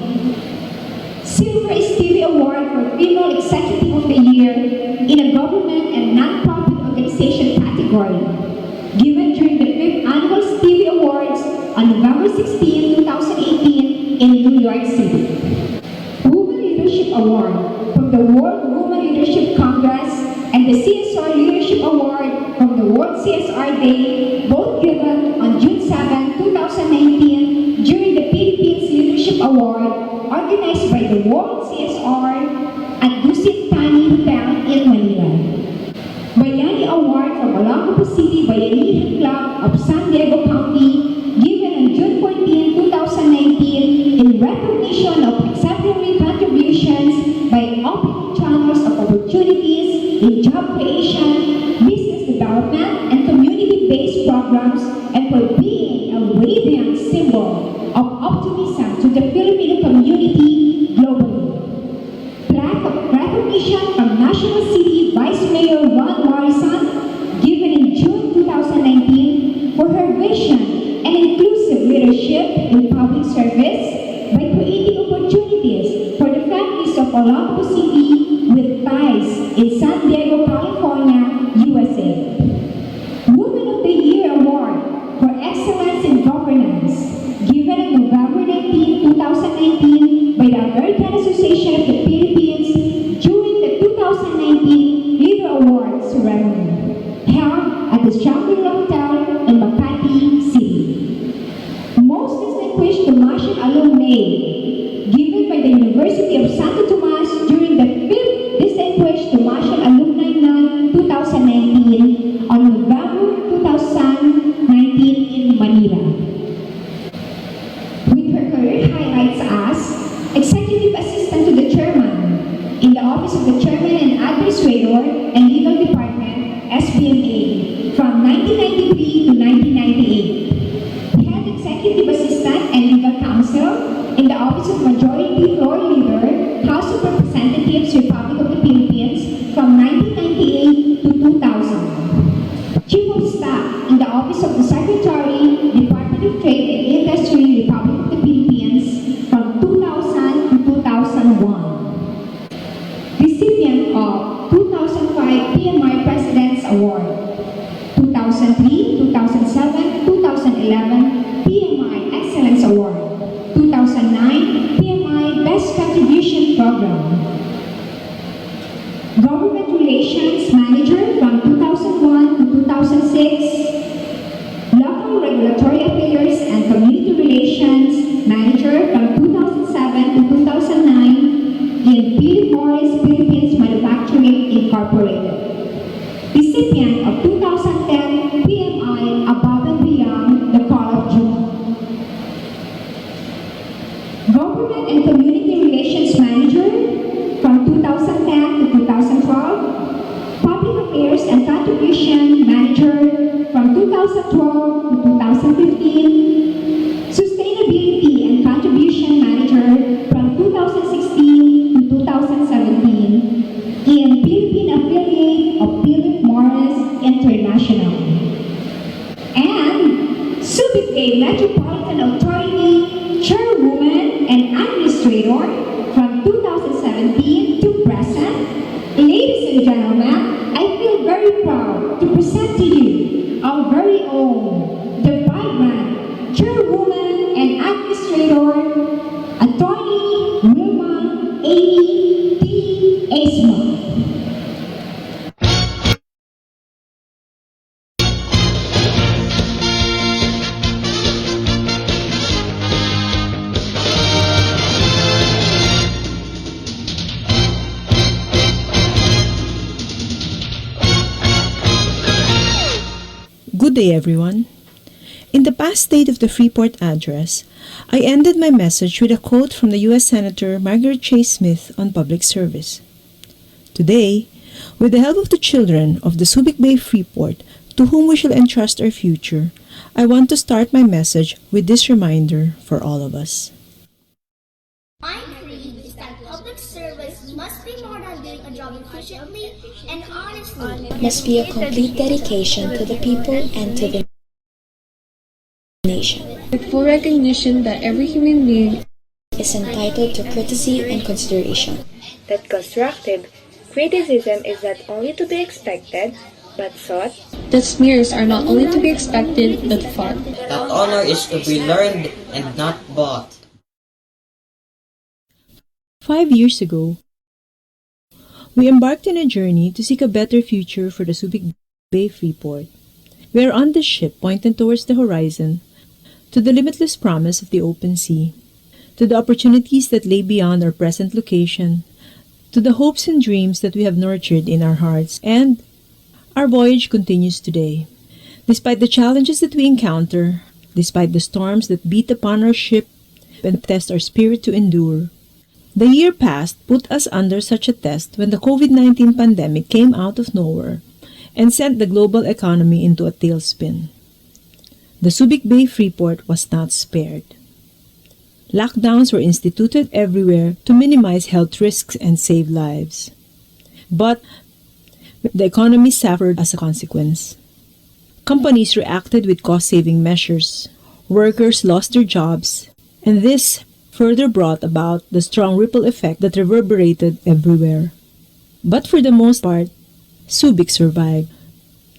Silver Stevie Award for Female Executive of the Year in a government and non-profit organization category, given during the 5th Annual Stevie Awards on November 16, 2018 in New York City. Women Leadership Award from the World Women Leadership Congress and the CSR Leadership Award from the World CSR Day, both given on June 7, 2019 during the Philippines Leadership Award organized by the World CSR at Dusit Tani Hotel in Manila. Bayani Award from Olongapo City Bayanihan Club of San Diego County, given on June 14, 2019 in recognition of exemplary contributions by opening channels of opportunities in job creation, business development, and community-based programs, and for being a radiant symbol of optimism to the Filipino community National City Vice Mayor Ron Morrison, given in June 2019 for her vision and inclusive leadership in public service by creating opportunities for the families of Olongapo City with ties in San Diego, California, USA. Woman of the Year Award for Excellence in Governance, given on November 19, 2019 by the American Association of the Philippines during the 2019 Leader Awards ceremony, held at the Shangri-La Hotel in Makati City. Most distinguished Tomasian alumni, given by the University of Santo Tomas during the 5th Distinguished Tomasian Alumni Night 2019 on November 2019 in Manila. With her career highlights as Executive Assistant to the Chairman in the Office of the Chairman and Administrator and Legal Department, SBMA, from 1993 to 1998. Head Executive Assistant and Legal Counsel in the Office of Majority Floor Leader, House of Representatives, Republic of the Philippines, from 1998 to 2000. Chief of Staff in the Office of the Secretary, Department of Trade and Industry, Republic of the Philippines, from 2000 to 2001. Recipient of 2005 PMI President's Award, 2003, 2007, 2011 PMI Excellence Award, 2009 PMI Best Contribution Program. Government Relations Manager from 2001 to 2006. Local Regulatory Affairs and Community Relations Manager from 2007 to 2009 in Philip Morris Philippines Manufacturing Incorporated. Recipient of 2010 PMI Above and Beyond the Call of Duty. Government and Community Relations Manager from 2010 to 2012. Public Affairs and Contribution Manager from 2012 to 2015. Sustainability and Contribution Manager from 2016 to 2017 in Philippine affiliate of Philip Morris International. And Subic Bay Metropolitan Authority Chairwoman and Administrator from 2017 to present. Ladies and gentlemen, I feel very proud to present to you our very own, the vibrant Chairwoman and Administrator, Attorney Wilma A. T. Esma. Good day, everyone. In the past State of the Freeport address, I ended my message with a quote from the U.S. Senator Margaret Chase Smith on public service. Today, with the help of the children of the Subic Bay Freeport, to whom we shall entrust our future, I want to start my message with this reminder for all of us. My creed is that public service must be more than doing a job efficiently and honestly. It must be a complete dedication to the people and to the nation. With full recognition that every human being is entitled to courtesy and consideration. That constructive criticism is not only to be expected, but sought. That smears are not only to be expected, but fought. That honor is to be learned and not bought. 5 years ago, we embarked on a journey to seek a better future for the Subic Bay Freeport. We are on this ship pointed towards the horizon, to the limitless promise of the open sea, to the opportunities that lay beyond our present location, to the hopes and dreams that we have nurtured in our hearts, and our voyage continues today. Despite the challenges that we encounter, despite the storms that beat upon our ship and test our spirit to endure, the year past put us under such a test when the COVID-19 pandemic came out of nowhere and sent the global economy into a tailspin. The Subic Bay Freeport was not spared. Lockdowns were instituted everywhere to minimize health risks and save lives. But the economy suffered as a consequence. Companies reacted with cost-saving measures. Workers lost their jobs, and this further brought about the strong ripple effect that reverberated everywhere. But for the most part, Subic survived.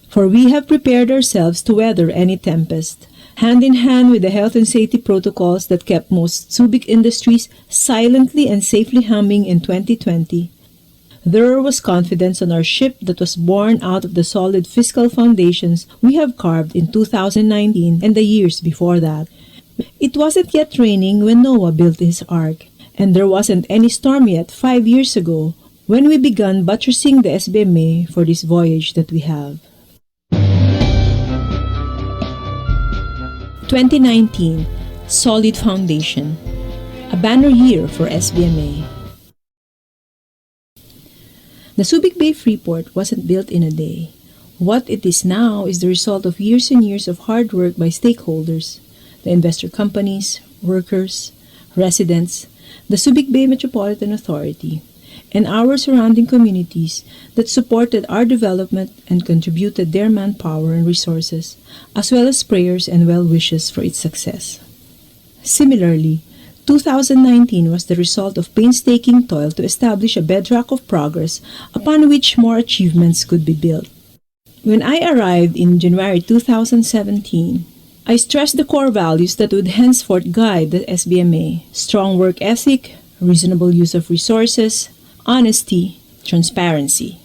For we have prepared ourselves to weather any tempest, hand in hand with the health and safety protocols that kept most Subic industries silently and safely humming in 2020. There was confidence on our ship that was born out of the solid fiscal foundations we have carved in 2019 and the years before that. It wasn't yet raining when Noah built his ark, and there wasn't any storm yet 5 years ago when we began buttressing the SBMA for this voyage that we have. 2019, Solid Foundation, a banner year for SBMA. The Subic Bay Freeport wasn't built in a day. What it is now is the result of years and years of hard work by stakeholders, the investor companies, workers, residents, the Subic Bay Metropolitan Authority, and our surrounding communities that supported our development and contributed their manpower and resources, as well as prayers and well wishes for its success. Similarly, 2019 was the result of painstaking toil to establish a bedrock of progress upon which more achievements could be built. When I arrived in January 2017, I stressed the core values that would henceforth guide the SBMA: strong work ethic, reasonable use of resources, honesty, transparency.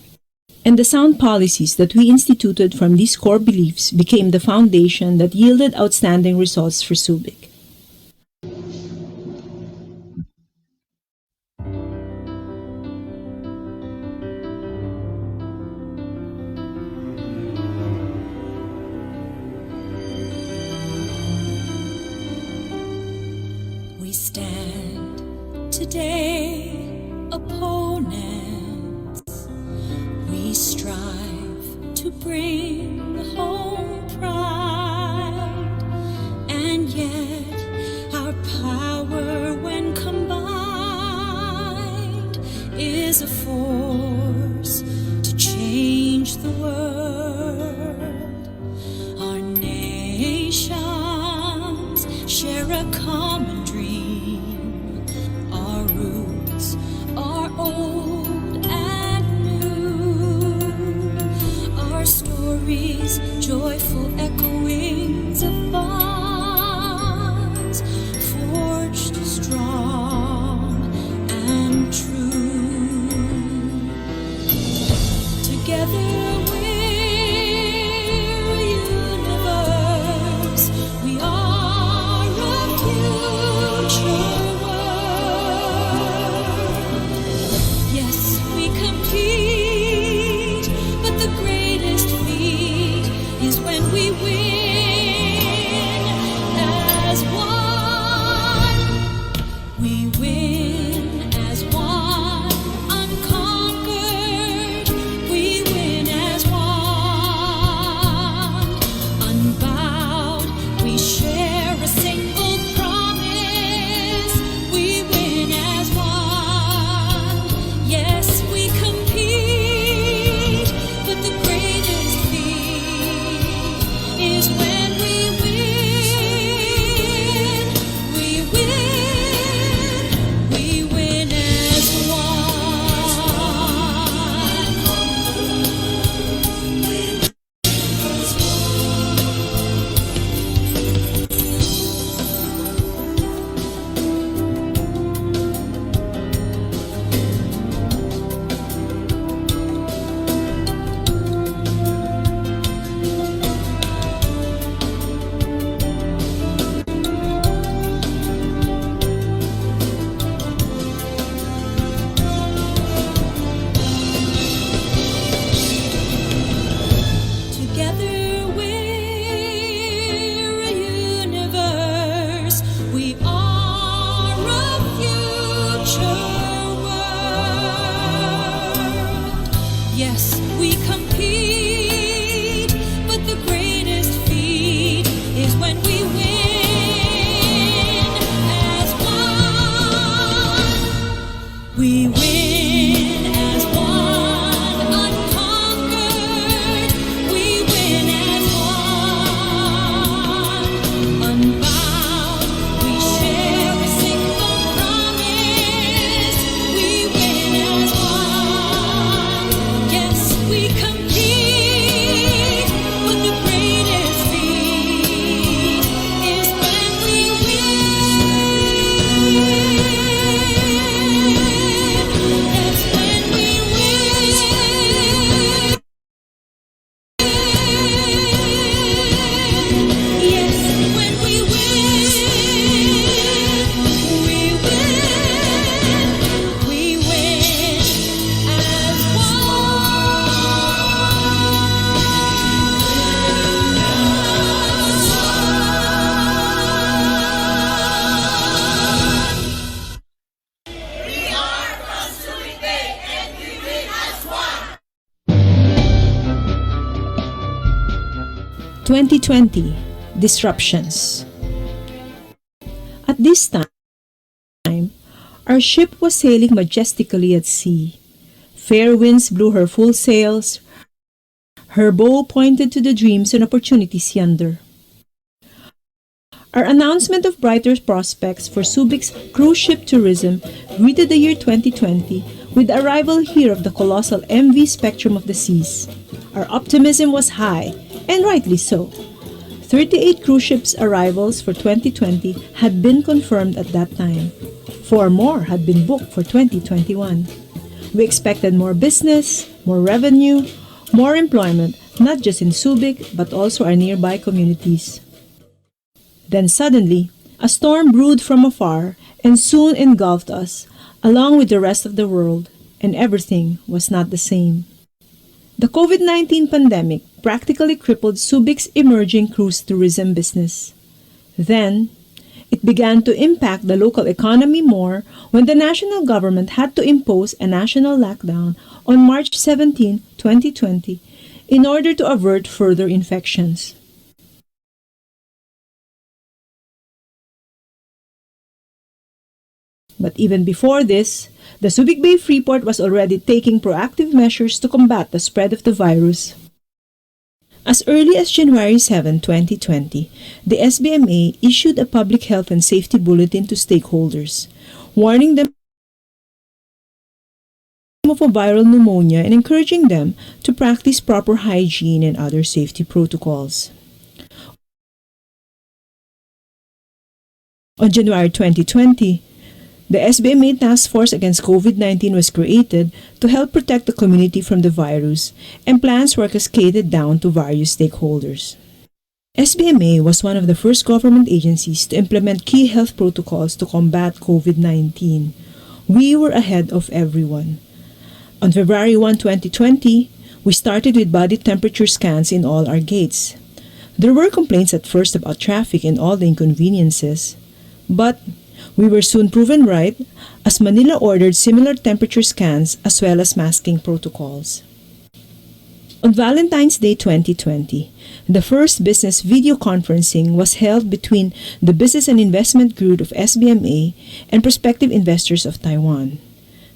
And the sound policies that we instituted from these core beliefs became the foundation that yielded outstanding results for Subic. We stand today opponents. We strive to bring home pride, and yet our power when combined is a force to change the world. Our nations share a common dream. Our roots are old and new. Our stories, joyful echoings of bonds forged strong and true. Together we're a universe. We are a future world. Yes, we compete, but the greatest feat is when we win as one. We win as one, unconquered. We win as one, unbowed. We share a single promise. We win as one. Yes, we compete, but the greatest feat is when we win. We win as together we're a universe. We are a future world. Yes, we compete, but the greatest feat is when we win as one. We win as one. 2020 Disruptions. At this time, our ship was sailing majestically at sea. Fair winds blew her full sails. Her bow pointed to the dreams and opportunities yonder. Our announcement of brighter prospects for Subic's cruise ship tourism greeted the year 2020 with the arrival here of the colossal MV Spectrum of the Seas. Our optimism was high, and rightly so. 38 cruise ships arrivals for 2020 had been confirmed at that time. 4 more had been booked for 2021. We expected more business, more revenue, more employment, not just in Subic but also our nearby communities. Then suddenly, a storm brewed from afar and soon engulfed us, along with the rest of the world, and everything was not the same. The COVID-19 pandemic practically crippled Subic's emerging cruise tourism business. Then, it began to impact the local economy more when the national government had to impose a national lockdown on March 17, 2020, in order to avert further infections. But even before this, the Subic Bay Freeport was already taking proactive measures to combat the spread of the virus. As early as January 7, 2020, the SBMA issued a public health and safety bulletin to stakeholders, warning them of a viral pneumonia and encouraging them to practice proper hygiene and other safety protocols. On January 2020, the SBMA Task Force Against COVID-19 was created to help protect the community from the virus, and plans were cascaded down to various stakeholders. SBMA was one of the first government agencies to implement key health protocols to combat COVID-19. We were ahead of everyone. On February 1, 2020, we started with body temperature scans in all our gates. There were complaints at first about traffic and all the inconveniences, but we were soon proven right as Manila ordered similar temperature scans as well as masking protocols. On Valentine's Day 2020, the first business video conferencing was held between the Business and Investment Group of SBMA and prospective investors of Taiwan.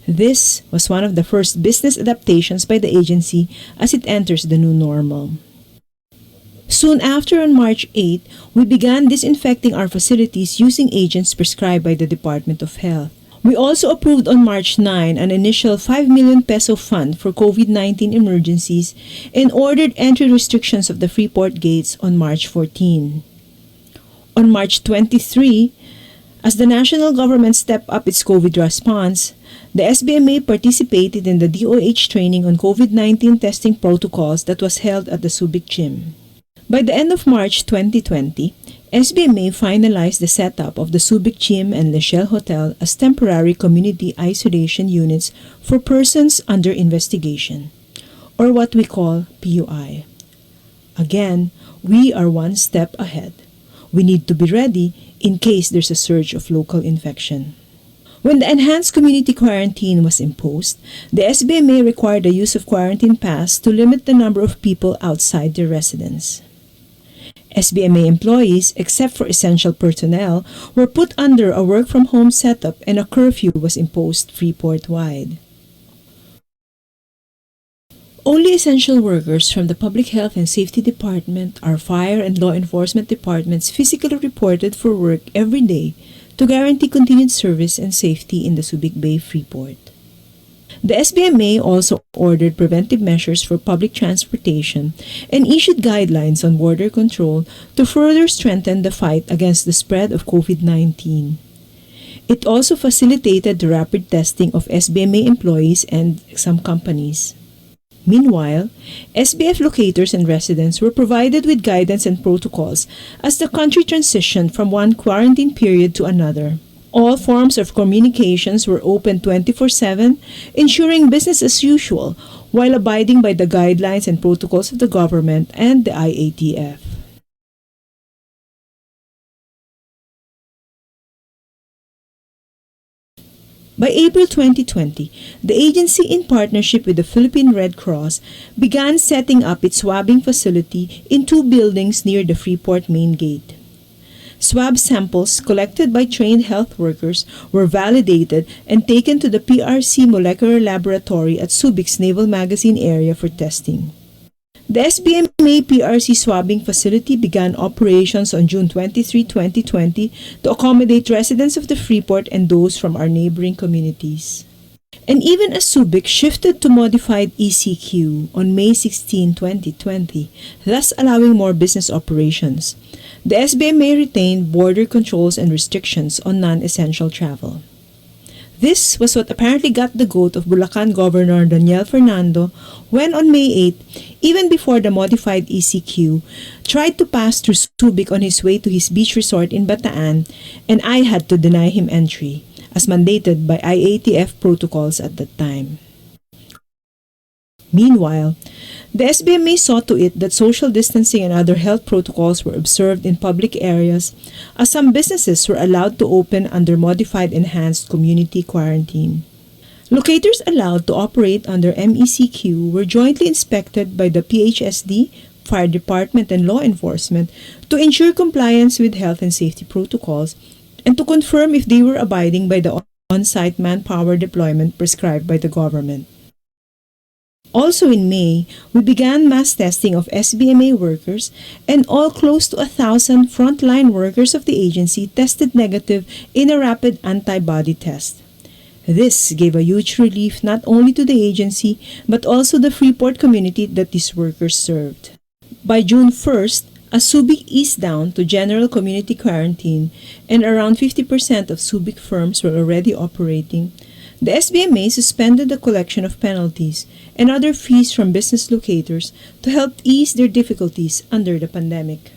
This was one of the first business adaptations by the agency as it enters the new normal. Soon after, on March 8, we began disinfecting our facilities using agents prescribed by the Department of Health. We also approved on March 9 an initial 5 million peso fund for COVID-19 emergencies and ordered entry restrictions of the Freeport gates on March 14. On March 23, as the national government stepped up its COVID response, the SBMA participated in the DOH training on COVID-19 testing protocols that was held at the Subic Gym. By the end of March 2020, SBMA finalized the setup of the Subic Gym and Lechelle Hotel as temporary community isolation units for persons under investigation, or what we call PUI. Again, we are one step ahead. We need to be ready in case there's a surge of local infection. When the enhanced community quarantine was imposed, the SBMA required the use of quarantine pass to limit the number of people outside their residence. SBMA employees, except for essential personnel, were put under a work-from-home setup and a curfew was imposed Freeport-wide. Only essential workers from the Public Health and Safety Department, our Fire and Law Enforcement Departments physically reported for work every day to guarantee continued service and safety in the Subic Bay Freeport. The SBMA also ordered preventive measures for public transportation and issued guidelines on border control to further strengthen the fight against the spread of COVID-19. It also facilitated the rapid testing of SBMA employees and some companies. Meanwhile, SBF locators and residents were provided with guidance and protocols as the country transitioned from one quarantine period to another. All forms of communications were open 24/7, ensuring business as usual while abiding by the guidelines and protocols of the government and the IATF. By April 2020, the agency, in partnership with the Philippine Red Cross, began setting up its swabbing facility in 2 buildings near the Freeport main gate. Swab samples collected by trained health workers were validated and taken to the PRC Molecular Laboratory at Subic's Naval Magazine area for testing. The SBMA PRC swabbing facility began operations on June 23, 2020 to accommodate residents of the Freeport and those from our neighboring communities. And even as Subic shifted to modified ECQ on May 16, 2020, thus allowing more business operations, the SBMA retained border controls and restrictions on non-essential travel. This was what apparently got the goat of Bulacan Governor Daniel Fernando when on May 8, even before the modified ECQ, tried to pass through Subic on his way to his beach resort in Bataan, and I had to deny him entry, as mandated by IATF protocols at that time. Meanwhile, the SBMA saw to it that social distancing and other health protocols were observed in public areas, as some businesses were allowed to open under modified enhanced community quarantine. Locators allowed to operate under MECQ were jointly inspected by the PHSD, Fire Department, and law enforcement to ensure compliance with health and safety protocols and to confirm if they were abiding by the on-site manpower deployment prescribed by the government. Also in May, we began mass testing of SBMA workers, and all close to 1,000 frontline workers of the agency tested negative in a rapid antibody test. This gave a huge relief not only to the agency but also the Freeport community that these workers served. By June 1st, as Subic eased down to general community quarantine and around 50% of Subic firms were already operating, the SBMA suspended the collection of penalties and other fees from business locators to help ease their difficulties under the pandemic.